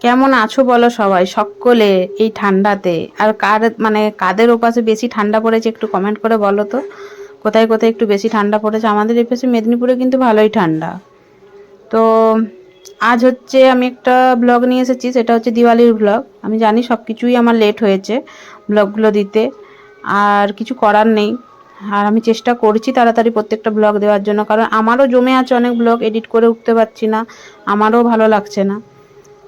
কেমন আছো বলো সবাই সকলে এই ঠান্ডাতে? আর কাদের ওপাশে বেশি ঠান্ডা পড়েছে একটু কমেন্ট করে বলো তো। কোথায় কোথায় একটু বেশি ঠান্ডা পড়েছে? আমাদের এই পাশে মেদিনীপুরে কিন্তু ভালোই ঠান্ডা। তো আজ হচ্ছে আমি একটা ব্লগ নিয়ে এসেছি, সেটা হচ্ছে দিওয়ালির ব্লগ। আমি জানি সব কিছুই আমার লেট হয়েছে ব্লগগুলো দিতে, আর কিছু করার নেই। আর আমি চেষ্টা করছি তাড়াতাড়ি প্রত্যেকটা ব্লগ দেওয়ার জন্য, কারণ আমারও জমে আছে অনেক ব্লগ, এডিট করে উঠতে পারছি না, আমারও ভালো লাগছে না।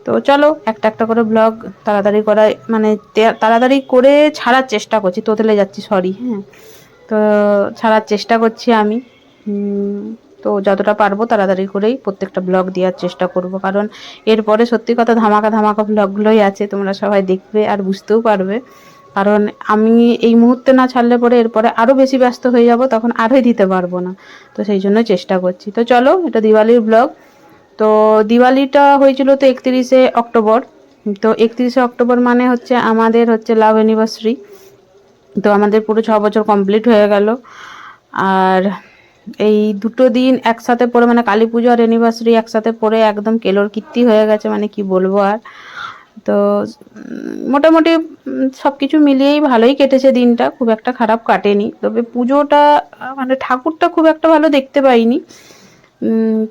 তো চলো একটা একটা করে ব্লগ তাড়াতাড়ি করাই, তাড়াতাড়ি করে ছাড়ার চেষ্টা করছি। তোতলে যাচ্ছি, সরি। হ্যাঁ, তো ছাড়ার চেষ্টা করছি আমি। তো যতটা পারবো তাড়াতাড়ি করেই প্রত্যেকটা ব্লগ দেওয়ার চেষ্টা করব, কারণ এরপরে সত্যি কথা ধামাকা ধামাকা ব্লগগুলোই আছে, তোমরা সবাই দেখবে আর বুঝতেও পারবে। কারণ আমি এই মুহূর্তে না ছাড়লে পরে এরপরে আরও বেশি ব্যস্ত হয়ে যাব, তখন আরোই দিতে পারবো না। তো সেই জন্য চেষ্টা করছি। তো চলো, এটা দিওয়ালির ব্লগ। তো দিওয়ালিটা হয়েছিল তো 31শে অক্টোবর। তো 31শে অক্টোবর মানে হচ্ছে আমাদের হচ্ছে লাভ অ্যানিভার্সারি। তো আমাদের পুরো 6 বছর কমপ্লিট হয়ে গেল। আর এই দুটো দিন একসাথে পড়ে, মানে কালী পুজো আর অ্যানিভার্সারি একসাথে পড়ে একদম কেলোর কীর্তি হয়ে গেছে, মানে কি বলবো আর। তো মোটামুটি সব কিছু মিলিয়েই ভালোই কেটেছে দিনটা, খুব একটা খারাপ কাটেনি। তবে পুজোটা মানে ঠাকুরটা খুব একটা ভালো দেখতে পাইনি,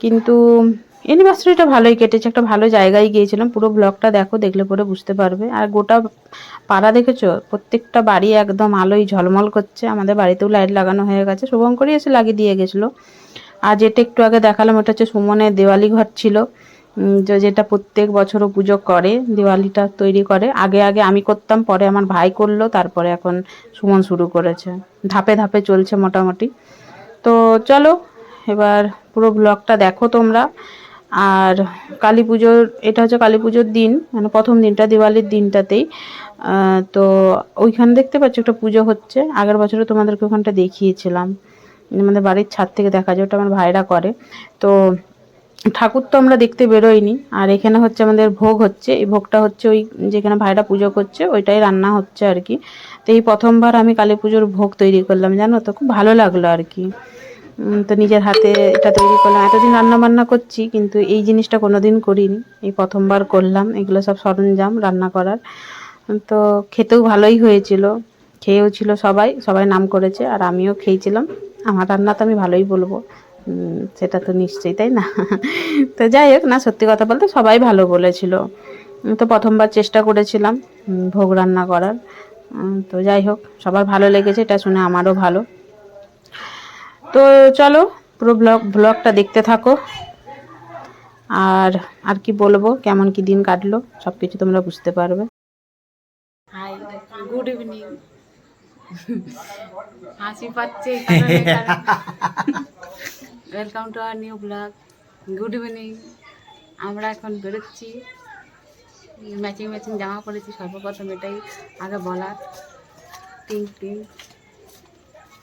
কিন্তু অ্যানিভার্সারিটা ভালোই কেটেছে। একটা ভালো জায়গায় গিয়েছিলাম, পুরো ব্লগটা দেখো, দেখলে পরে বুঝতে পারবে। আর গোটা পাড়া দেখেছো, প্রত্যেকটা বাড়ি একদম আলোয় ঝলমল করছে। আমাদের বাড়িতেও লাইট লাগানো হয়ে গেছে, শুভঙ্করই এসে লাগিয়ে দিয়ে গেছিলো। আর যেটা একটু আগে দেখালাম, ওটা হচ্ছে সুমনের দেওয়ালি ঘর ছিল, যেটা প্রত্যেক বছরও পুজো করে, দিওয়ালিটা তৈরি করে। আগে আগে আমি করতাম, পরে আমার ভাই করলো, তারপরে এখন সুমন শুরু করেছে। ধাপে ধাপে চলছে মোটামুটি। তো চলো এবার পুরো ব্লগটা দেখো তোমরা। আর কালী পুজোর, এটা হচ্ছে কালী পুজোর দিন, মানে প্রথম দিনটা দিওয়ালির দিনটাতেই। তো ওইখানে দেখতে পাচ্ছ একটা পুজো হচ্ছে, আগের বছরও তোমাদেরকে ওখানটা দেখিয়েছিলাম। আমাদের বাড়ির ছাদ থেকে দেখা যায়, ওটা আমার ভাইরা করে। তো ঠাকুর তো আমরা দেখতে বেরোইনি। আর এখানে হচ্ছে আমাদের ভোগ হচ্ছে, এই ভোগটা হচ্ছে ওই যেখানে ভাইরা পুজো করছে ওইটাই রান্না হচ্ছে আর কি। তো এই প্রথমবার আমি কালী পুজোর ভোগ তৈরি করলাম, জানো তো, খুব ভালো লাগলো আর কি। তো নিজের হাতে এটা তৈরি করলাম। এতদিন রান্না বান্না করছি, কিন্তু এই জিনিসটা কোনোদিন করিনি, এই প্রথমবার করলাম। এগুলো সব সরঞ্জাম রান্না করার। তো খেতেও ভালোই হয়েছিল, খেয়েও ছিল সবাই, সবাই নাম করেছে, আর আমিও খেয়েছিলাম। আমার রান্না তো আমি ভালোই বলবো, সেটা তো নিশ্চয়ই, তাই না? তো যাই হোক, না সত্যি কথা বলতে সবাই ভালো বলেছিল। তো প্রথমবার চেষ্টা করেছিলাম ভোগ রান্না করার। তো যাই হোক, সবার ভালো লেগেছে, এটা শুনে আমারও ভালো। তো চলো পুরো ব্লগটা দেখতে থাকো। আর আর কি বলবো, কেমন কি দিন কাটলো সব কিছু তোমরা বুঝতে পারবে। Hi, good evening. হাসি পাচ্ছে welcome to our new blog. Good evening. আমরা এখন বেরোচ্ছি, ম্যাচিং ম্যাচিং জামা পরেছি, সর্বপ্রথম এটাই আগে বলার। টিং টিং।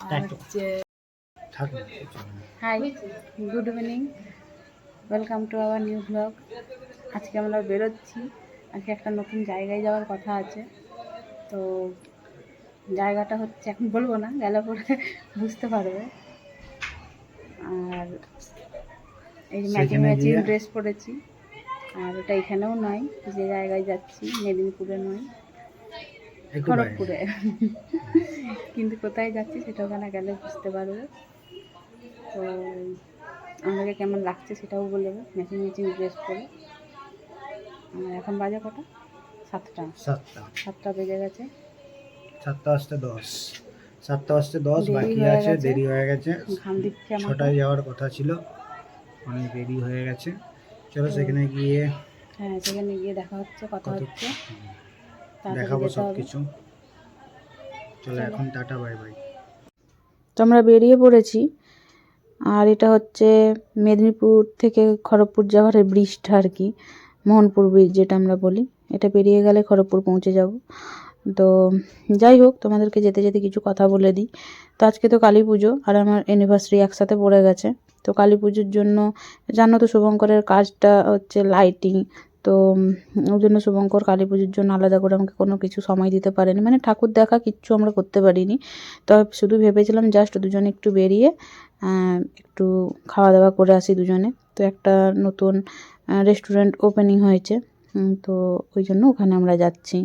আর হচ্ছে hi, good evening, welcome to our new blog. আজকে আমরা বেরোচ্ছি, আজকে একটা নতুন জায়গায় যাওয়ার কথা আছে। তো জায়গাটা হচ্ছে, এখন বলবো না, গেলে পরে বুঝতে পারবে। আর এই ম্যাচিং ম্যাচিং ড্রেস পরেছি। আর ওটা এখানেও নয়, যে জায়গায় যাচ্ছি মেদিনীপুরে নয়, খড়গপুরে। কিন্তু কোথায় যাচ্ছি সেটা ওখানে গেলে বুঝতে পারবে। তো আমাকে কেমন লাগছে সেটাও বলবে, ম্যাচিং ম্যাচিং ড্রেস পরে। এখন বাজে কটা? 7টা বেজে গেছে। 7:10 বাকি আছে, দেরি হয়ে গেছে। ঘাম দিচ্ছে, 6টায় যাওয়ার কথা ছিল, অনেক দেরি হয়ে গেছে। চলো সেখানে গিয়ে, হ্যাঁ সেখানে গিয়ে দেখা হচ্ছে, কথা হচ্ছে, দেখাবো সব কিছু। চলো এখন টাটা, বাই বাই। তো আমরা বেরিয়ে পড়েছি। আর এটা হচ্ছে মেদিনীপুর থেকে খড়গপুর যাওয়ার ব্রিজটা আর কি, মোহনপুর ব্রিজ যেটা আমরা বলি। এটা পেরিয়ে গেলে খড়গপুর পৌঁছে যাব। তো যাই হোক, তোমাদেরকে যেতে যেতে কিছু কথা বলে দিই। তো আজকে তো কালী পুজো আর আমার অ্যানিভার্সারি একসাথে পড়ে গেছে। তো কালী পুজোর জন্য জানো তো শুভঙ্করের কাজটা হচ্ছে লাইটিং। তো ওই জন্য শুভঙ্কর কালী পুজোর জন্য আলাদা করে আমাকে কোনো কিছু সময় দিতে পারেনি, মানে ঠাকুর দেখা কিচ্ছু আমরা করতে পারিনি। তো শুধু ভেবেছিলাম জাস্ট দুজনে একটু বেরিয়ে একটু খাওয়া দাওয়া করে আসি দুজনে। তো একটা নতুন রেস্টুরেন্ট ওপেনিং হয়েছে, তো ওই জন্য ওখানে আমরা যাচ্ছি,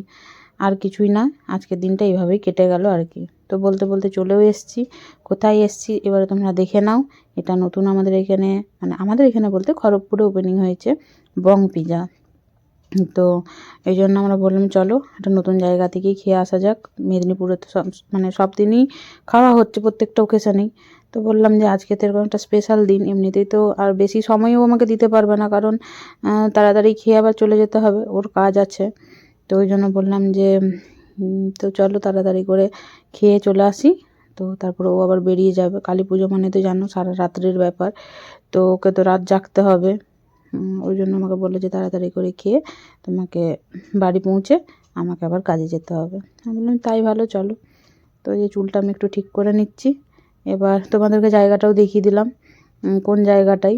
আর কিছুই না। আজকের দিনটা এইভাবেই কেটে গেল আর কি। তো বলতে বলতে চলেও এসেছি। কোথায় এসেছি এবারে তোমরা দেখে নাও। এটা নতুন আমাদের এখানে, মানে আমাদের এখানে বলতে খড়গপুরে ওপেনিং হয়েছে বং পিজা। তো এই জন্য আমরা বললাম চলো একটা নতুন জায়গা থেকেই খেয়ে আসা যাক। মেদিনীপুরে তো মানে সব দিনই খাওয়া হচ্ছে প্রত্যেকটা ওকেশনেই। তো বললাম যে আজকে তো এরকম একটা স্পেশাল দিন, এমনিতেই তো আর বেশি সময়ও আমাকে দিতে পারবে না, কারণ তাড়াতাড়ি খেয়ে আবার চলে যেতে হবে, ওর কাজ আছে। তো ওই জন্য বললাম যে তো চলো তাড়াতাড়ি করে খেয়ে চলে আসি। তো তারপরে ও আবার বেরিয়ে যাবে। কালী পুজো মানে তো জানো সারা রাত্রের ব্যাপার, তো ওকে তো রাত জাগতে হবে। ওই জন্য আমাকে বললো যে তাড়াতাড়ি করে খেয়ে তোমাকে বাড়ি পৌঁছে আমাকে আবার কাজে যেতে হবে। আমি বললাম তাই ভালো, চলো। তো এই যে চুলটা আমি একটু ঠিক করে নিচ্ছি। এবার তোমাদেরকে জায়গাটাও দেখিয়ে দিলাম, কোন জায়গাটায়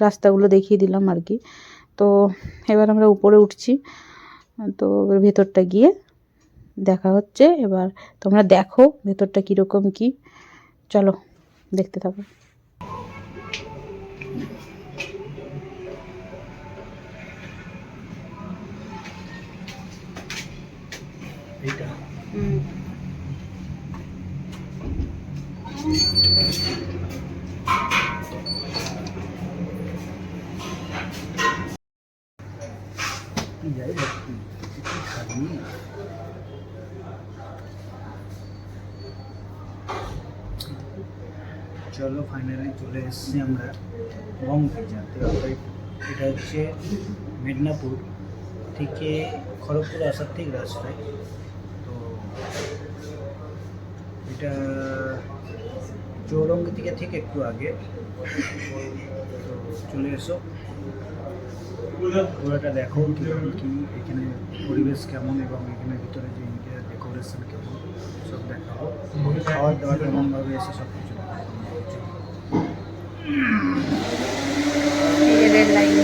রাস্তাগুলো দেখিয়ে দিলাম আর কি। তো এবার আমরা উপরে উঠছি। তো এবার ভেতরটা গিয়ে দেখা হচ্ছে। এবার তোমরা দেখো ভেতরটা কীরকম কি, চলো দেখতে থাকো। এইটা যাই হোক, কিছু খাবি না। চলো ফাইনালি চলে এসেছি আমরা বং পিজা। তো এটা হচ্ছে মেদিনীপুর থেকে খড়গপুর আসার ঠিক রাস্তায়। তো এটা চৌরঙ্গি থেকে ঠিক একটু আগে। তো চলে এসো, পুরোটা দেখো কীরকম কী, এখানে পরিবেশ কেমন এবং এখানে ভিতরে যে ইন্টেরিয়ার ডেকোরেশন কেমন সব দেখাবো। খাওয়ার দাওয়ার কেমনভাবে এসে সব কিছু রেল লাইন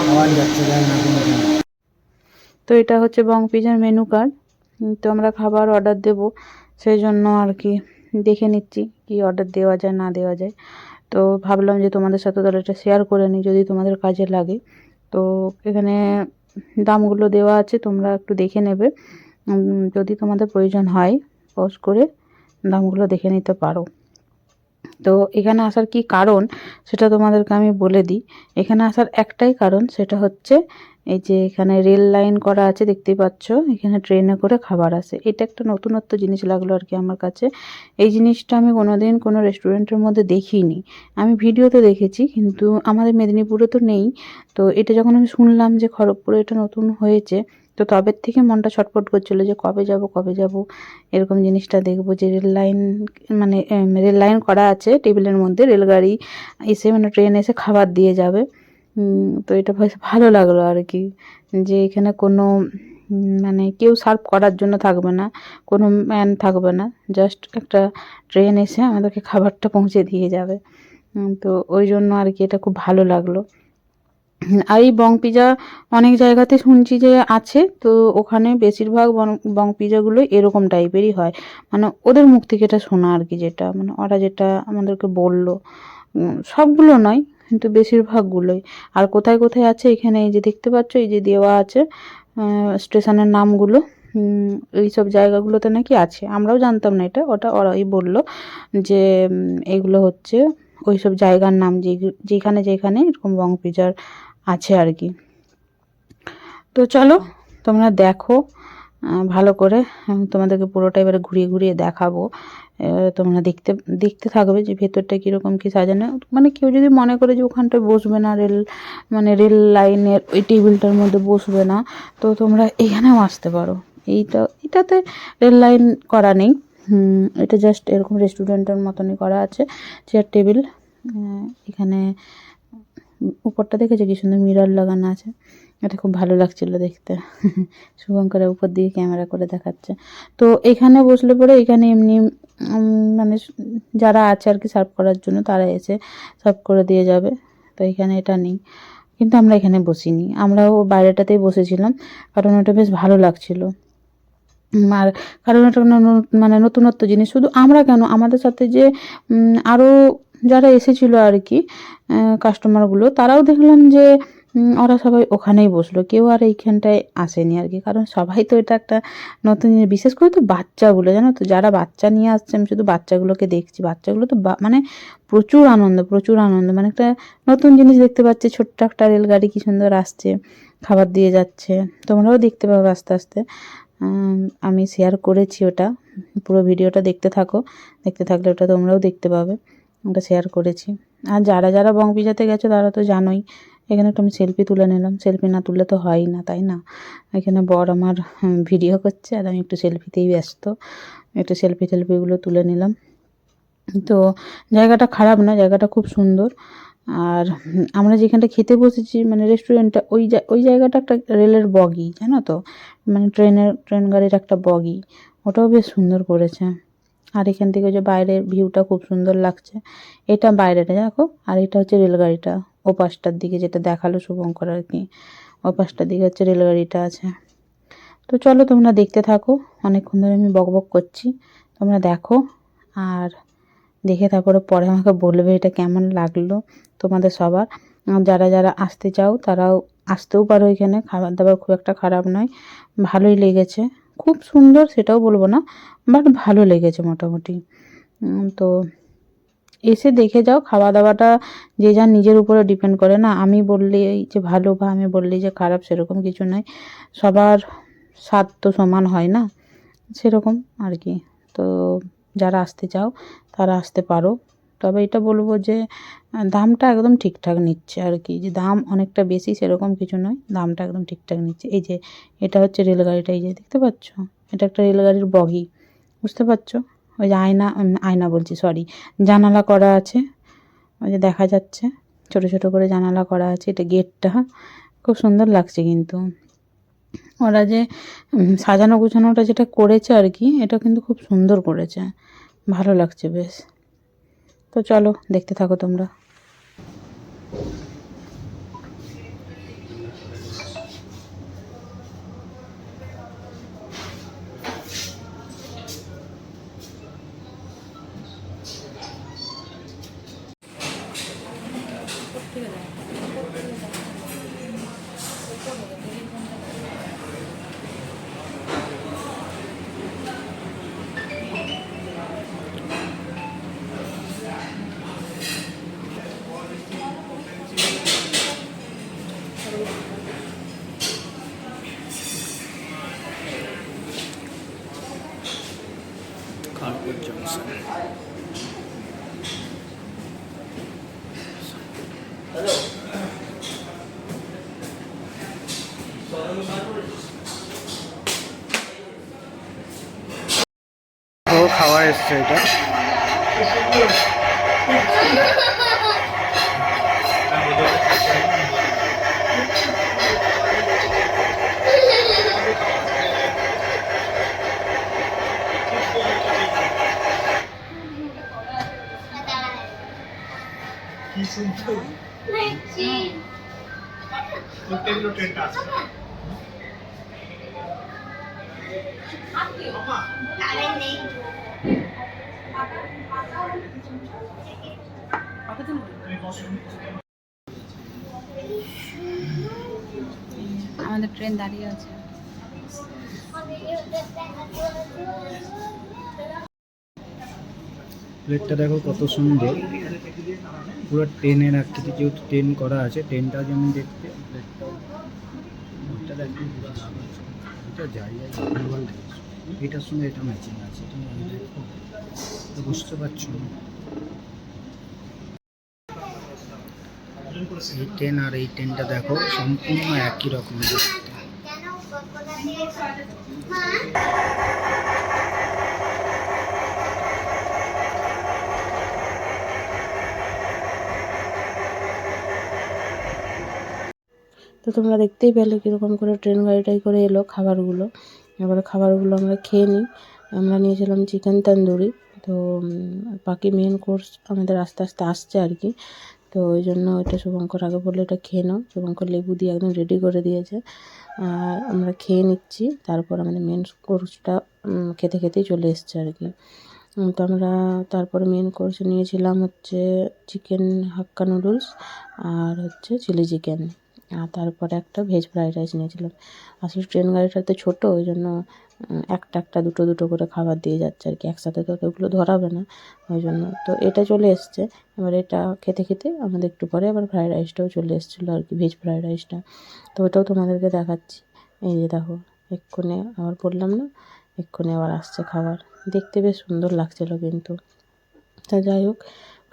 খাওয়ার যাচ্ছে যায় না কোনো কেন। তো এটা হচ্ছে বং পিজার মেনু কার্ড। তো আমরা খাবার অর্ডার দেব, সেই জন্য আর কি দেখে নিচ্ছি কি অর্ডার দেওয়া যায় না দেওয়া যায়। তো ভাবলাম যে তোমাদের সাথে তাহলে এটা শেয়ার করে নিই যদি তোমাদের কাজে লাগে। তো এখানে দামগুলো দেওয়া আছে, তোমরা একটু দেখে নেবে। যদি তোমাদের প্রয়োজন হয় পজ করে দামগুলো দেখে নিতে পারো। তো এখানে আসার কি কারণ সেটা তোমাদেরকে আমি বলে দিই। এখানে আসার একটাই কারণ, সেটা হচ্ছে এই যে এখানে রেল লাইন করা আছে দেখতেই পাচ্ছ, এখানে ট্রেনে করে খাবার আসে। এটা একটা নতুনত্ব জিনিস লাগলো আর কি আমার কাছে। এই জিনিসটা আমি কোনোদিন কোনো রেস্টুরেন্টের মধ্যে দেখিনি। আমি ভিডিওতে দেখেছি কিন্তু আমাদের মেদিনীপুরে তো নেই। তো এটা যখন আমি শুনলাম যে খড়গপুরে এটা নতুন হয়েছে, তো তবের থেকে মনটা ছটফট করছিল যে কবে যাব এরকম জিনিসটা দেখবো, যে রেল লাইন মানে রেল লাইন করা আছে টেবিলের মধ্যে, রেলগাড়ি এসে মানে ট্রেন এসে খাবার দিয়ে যাবে। তো এটা বেশ ভালো লাগলো আর কি, যে এখানে কোনো মানে কেউ সার্ভ করার জন্য থাকবে না, কোনো ম্যান থাকবে না, জাস্ট একটা ট্রেন এসে আমাদেরকে খাবারটা পৌঁছে দিয়ে যাবে। তো ওই জন্য আর কি এটা খুব ভালো লাগলো। আর এই বং পিজা অনেক জায়গাতে শুনছি যে আছে, তো ওখানে বেশিরভাগ বং পিজাগুলো এরকম টাইপেরই হয়, মানে ওদের মুখ থেকে এটা শোনা আর কি, যেটা মানে ওরা যেটা আমাদেরকে বললো। সবগুলো নয় কিন্তু বেশিরভাগগুলোই। আর কোথায় কোথায় আছে এখানে এই যে দেখতে পাচ্ছ, এই যে দেওয়া আছে স্টেশনের নামগুলো। এই সব জায়গাগুলোতে নাকি আছে, আমরাও জানতাম না এটা, ওরাই বললো যে এগুলো হচ্ছে ওই সব জায়গার নাম, যেখানে যেখানে এরকম বং পিজার আছে আর কি। তো চলো তোমরা দেখো ভালো করে, তোমাদেরকে পুরোটা এবারে ঘুরিয়ে ঘুরিয়ে দেখাবো। তোমরা দেখতে দেখতে থাকবে যে ভেতরটা কীরকম কী সাজানো। মানে কেউ যদি মনে করে যে ওখানটায় বসবে না, রেল লাইনের ওই টেবিলটার মধ্যে বসবে না, তো তোমরা এখানেও আসতে পারো। এটাতে রেল লাইন করা নেই, এটা জাস্ট এরকম রেস্টুরেন্টের মতনই করা আছে, চেয়ার টেবিল। এখানে উপরটা দেখেছে কি সুন্দর মিরর লাগানো আছে। এটা খুব ভালো লাগছিল দেখতে। শুভঙ্করের উপর দিয়ে ক্যামেরা করে দেখাচ্ছে। তো এখানে বসলে পরে এখানে এমনি মানে যারা আছে আর কি সার্ভ করার জন্য তারা এসে সার্ভ করে দিয়ে যাবে। তো এখানে এটা নেই, কিন্তু আমরা এখানে বসিনি, আমরাও বাইরেটাতেই বসেছিলাম, কারণ ওটা বেশ ভালো লাগছিল। আর কারণ এটা মানে নতুনত্ব জিনিস, শুধু আমরা কেন, আমাদের সাথে যে আরও যারা এসেছিলো আর কি কাস্টমারগুলো, তারাও দেখলাম যে ওরা সবাই ওখানেই বসলো, কেউ আর এইখানটায় আসেনি আর কি। কারণ সবাই তো এটা একটা নতুন জিনিস, বিশেষ করে তো বাচ্চাগুলো, জানো তো, যারা বাচ্চা নিয়ে আসছে, আমি শুধু বাচ্চাগুলোকে দেখছি, বাচ্চাগুলো তো মানে প্রচুর আনন্দ, প্রচুর আনন্দ, মানে একটা নতুন জিনিস দেখতে পাচ্ছে। ছোট্ট একটা রেলগাড়ি কি সুন্দর আসছে, খাবার দিয়ে যাচ্ছে, তোমরাও দেখতে পাবে আস্তে আস্তে। আমি শেয়ার করেছি ওটা, পুরো ভিডিওটা দেখতে থাকো, দেখতে থাকলে ওটা তোমরাও দেখতে পাবে, ওটা শেয়ার করেছি। আর যারা যারা বংপিজাতে গেছো তারা তো জানোই। এখানে একটু আমি সেলফি তুলে নিলাম, সেলফি না তুললে তো হয়ই না, তাই না? এখানে বর আমার ভিডিও করছে আর আমি একটু সেলফিতেই ব্যস্ত, একটু সেলফিগুলো তুলে নিলাম। তো জায়গাটা খারাপ না, জায়গাটা খুব সুন্দর। আর আমরা যেখানটা খেতে বসেছি মানে রেস্টুরেন্টটা, ওই জায়গাটা একটা রেলের বগি, জানো তো, মানে ট্রেন গাড়ির একটা বগি, ওটাও বেশ সুন্দর করেছে। আর এখান থেকে যে বাইরের ভিউটা খুব সুন্দর লাগছে, এটা বাইরেটা দেখো, আর এটা হচ্ছে রেলগাড়িটা, ও পাশটার দিকে যেটা দেখালো শুভঙ্কর আর কি, ও পাশটার দিকে হচ্ছে রেলগাড়িটা আছে। তো চলো তোমরা দেখতে থাকো, অনেকক্ষণ ধরে আমি বকবক করছি, তোমরা দেখো আর দেখে তারপরে পরে আমাকে বলবে এটা কেমন লাগলো তোমাদের সবার। যারা যারা আসতে চাও তারাও আসতেও পারো, এখানে খাবার দাবার খুব একটা খারাপ নয়, ভালোই লেগেছে, খুব সুন্দর সেটাও বলবো না, বাট ভালো লেগেছে মোটামুটি। তো এসে দেখে যাও, খাওয়া দাওয়াটা যে যার নিজের উপরে ডিপেন্ড করে না, আমি বললেই যে ভালো বা আমি বললেই যে খারাপ সেরকম কিছু নয়, সবার স্বাদ তো সমান হয় না, সেরকম আর কি। তো যারা আসতে চাও তারা আসতে পারো, তবে এটা বলবো যে দামটা একদম ঠিকঠাক নিচ্ছে আর কি, যে দাম অনেকটা বেশি সেরকম কিছু নয়, দামটা একদম ঠিকঠাক নিচ্ছে। এই যে এটা হচ্ছে রেলগাড়িটা, এই যে দেখতে পাচ্ছ, এটা একটা রেলগাড়ির বগি, বুঝতে পারছো? ওই যে আয়না বলছি, সরি, জানালা করা আছে, ওই যে দেখা যাচ্ছে ছোট ছোট করে জানালা করা আছে, এটা গেটটা খুব সুন্দর লাগছে। কিন্তু ওরা যে সাজানো গুছানোটা যেটা করেছে আর কি, এটা কিন্তু খুব সুন্দর করেছে, ভালো লাগছে বেশ। তো চলো দেখতে থাকো তোমরা। খানপুর জংশন। খাওয়া এসছে এটা, কি শুনছো? ট্রেনটা আছে আমাদের ট্রেন দাঁড়িয়ে আছে। প্লেটটা দেখো কত সুন্দর, পুরো ট্রেনের আকৃতি, যেহেতু ট্রেন করা আছে, ট্রেনটা যেমন দেখতে, প্লেটটা দেখো এটা জায়গায় ভালো লাগে, এটার সঙ্গে এটা ম্যাচিং আছে, এটা বুঝতে পারছো? এই ট্রেন আর এই ট্রেনটা দেখো সম্পূর্ণ একই রকম দেখতে। তো তো তোমরা দেখতেই পেলে কীরকম করে ট্রেন গাড়িটাই করে এলো খাবারগুলো। এবারে খাবারগুলো আমরা খেয়ে নিই। আমরা নিয়েছিলাম চিকেন তন্দুরি। তো বাকি মেন কোর্স আমাদের আস্তে আস্তে আসছে আর কি। তো ওই জন্য এটা শুভঙ্কর আগে বললো এটা খেয়ে নাও। শুভঙ্কর লেবু দিয়ে একদম রেডি করে দিয়েছে। আর আমরা খেয়ে নিচ্ছি। তারপর আমাদের মেন কোর্সটা খেতে খেতেই চলে এসছে আর কি। তো আমরা তারপরে মেন কোর্সে নিয়েছিলাম হচ্ছে চিকেন হাক্কা নুডলস আর হচ্ছে চিলি চিকেন, আর তারপরে একটা ভেজ ফ্রাইড রাইস নিয়েছিলাম। আসলে ট্রেন গাড়িটা তো ছোটো, ওই জন্য একটা দুটো দুটো করে খাবার দিয়ে যাচ্ছে আর কি, একসাথে তো ওগুলো ধরাবে না, ওই জন্য। তো এটা চলে এসছে। এবার এটা খেতে খেতে আমাদের একটু পরে আবার ফ্রাইড রাইসটাও চলে এসেছিলো আর কি, ভেজ ফ্রাইড রাইসটা। তো ওটাও তোমাদেরকে দেখাচ্ছি। এই যে দেখো, এক্ষুনি আবার বললাম না, এক্ষুনি আবার আসছে খাবার। দেখতে বেশ সুন্দর লাগছিলো কিন্তু। তা যাই হোক,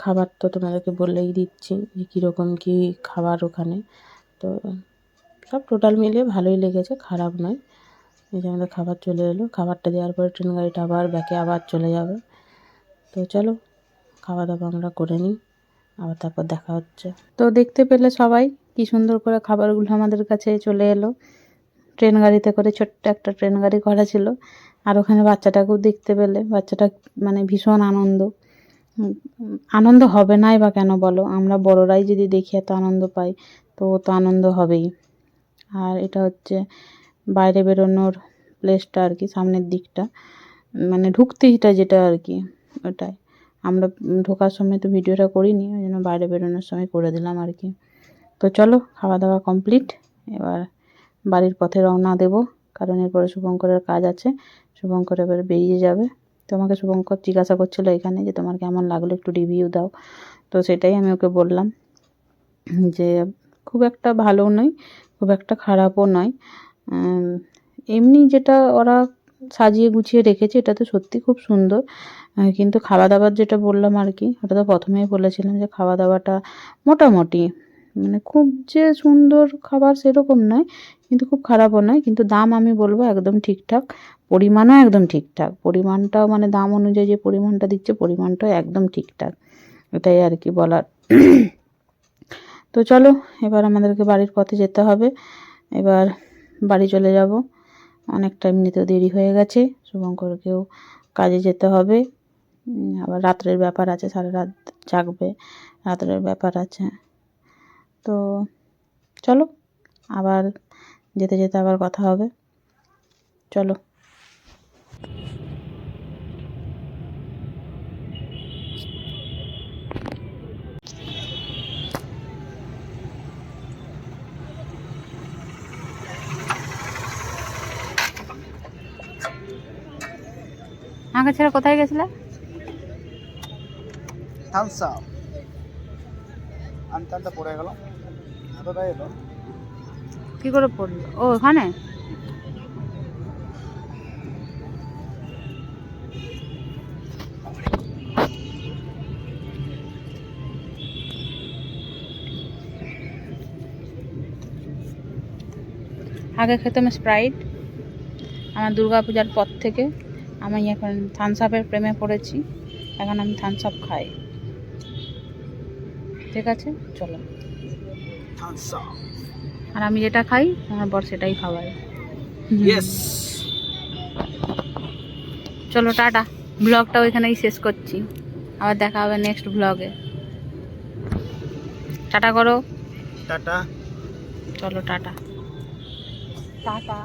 খাবার তো তোমাদেরকে বললেই দিচ্ছি যে কীরকম কী খাবার ওখানে। তো সব টোটাল মিলিয়ে ভালোই লেগেছে, খারাপ নয়। এই যে আমাদের খাবার চলে এলো। খাবারটা দেওয়ার পরে ট্রেন গাড়িটা আবার ব্যাকে আবার চলে যাবে। তো চলো খাওয়া দাওয়া আমরা করে নিই, আবার তারপর দেখা হচ্ছে। তো দেখতে পেলে সবাই কি সুন্দর করে খাবারগুলো আমাদের কাছে চলে এলো। ট্রেন গাড়িতে করে ছোট্ট একটা ট্রেন গাড়ি করা ছিল। আর ওখানে বাচ্চাটাকেও দেখতে পেলে, বাচ্চাটা মানে ভীষণ আনন্দ হবে নাই বা কেন বলো, আমরা বড়রাই যদি দেখি এত আনন্দ পাই তো ও তো আনন্দ হবেই। আর এটা হচ্ছে বাইরে বেরোনোর প্লেসটা আর কি, সামনের দিকটা, মানে ঢুকতেইটা যেটা আর কি, ওটাই। আমরা ঢোকার সময় তো ভিডিওটা করিনি, ওই জন্য বাইরে বেরোনোর সময় করে দিলাম আর কি। তো চলো খাওয়া দাওয়া কমপ্লিট, এবার বাড়ির পথে রওনা দেবো, কারণ এরপরে শুভঙ্করের কাজ আছে। শুভঙ্কর এবার বেরিয়ে যাবে। তো আমাকে শুভঙ্কর জিজ্ঞাসা করছিলো এখানে যে তোমার কেমন লাগলো, একটু রিভিউ দাও। তো সেটাই আমি ওকে বললাম যে খুব একটা ভালোও নয়, খুব একটা খারাপও নয়। এমনি যেটা ওরা সাজিয়ে গুছিয়ে রেখেছে এটা তো সত্যি খুব সুন্দর, কিন্তু খাওয়া দাওয়ার যেটা বললাম আর কি, ওটা তো প্রথমেই বলেছিলাম যে খাওয়া দাওয়াটা মোটামুটি, মানে খুব যে সুন্দর খাবার সেরকম নয়, কিন্তু খুব খারাপও নয়। কিন্তু দাম আমি বলবো একদম ঠিকঠাক, পরিমাণও একদম ঠিকঠাক। পরিমাণটাও মানে দাম অনুযায়ী যে পরিমাণটা দিচ্ছে, পরিমাণটাও একদম ঠিকঠাক, এটাই আর কি বলার। তো চলো এবার আমাদেরকে বাড়ির পথে যেতে হবে। এবার বাড়ি চলে যাব, অনেকটা এমনিতেও দেরি হয়ে গেছে, শুভঙ্করকেও কাজে যেতে হবে। আবার রাত্রের ব্যাপার আছে, সারা রাত জাগবে, রাত্রের ব্যাপার আছে। তো চলো আবার যেতে যেতে আবার কথা হবে, চলো। আমাকে ছেড়ে কোথায় গেছিলে? থামস আপ আনতে পড়ে গেল, এতটা এলো কি করে পড়লো? ও ওখানে আগে খেতাম স্প্রাইট, আমার দুর্গা পূজার পর থেকে আমি এখন থামস আপের প্রেমে পড়েছি, এখন আমি থামস আপ খাই। ঠিক আছে চলো। Thums up. আর আমি যেটা খাই আমার বর সেটাই খাওয়াই। ইয়েস। চলো টাটা, ব্লগটা ওইখানেই শেষ করছি, আবার দেখা হবে নেক্সট ব্লগে। টাটা করো। টাটা। চলো টাটা টাটা।